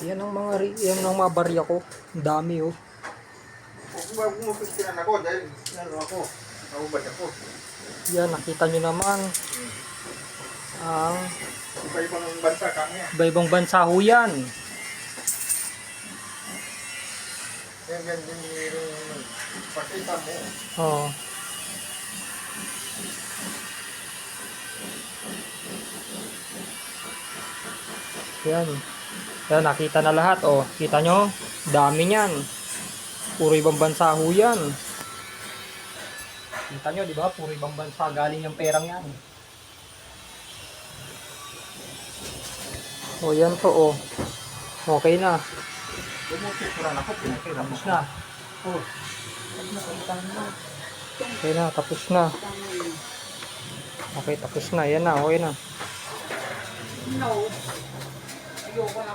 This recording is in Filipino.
Yan ang yan ang mga barya ko. Ang dami oh. Kung mumupitiran ako dahil ako, naubad ako. Yan, nakita nyo naman. Ang Iba-ibang bansa kami. iba-ibang bansa ho yan. Yan din yung pakita mo. Oh. Yan. Yan, nakita na lahat. Oh, kita nyo? Dami niyan. Puro ibang bansa ho yan. Kita nyo, di ba? Puro ibang bansa galing yung perang yan. Oh, yan po, oh. Okay na. Mumupitiran ako, pinatiran mo. Tapos na. Oh. Okay na, tapos na. Okay, tapos na. Yan na, okay na. No. Ayoko na.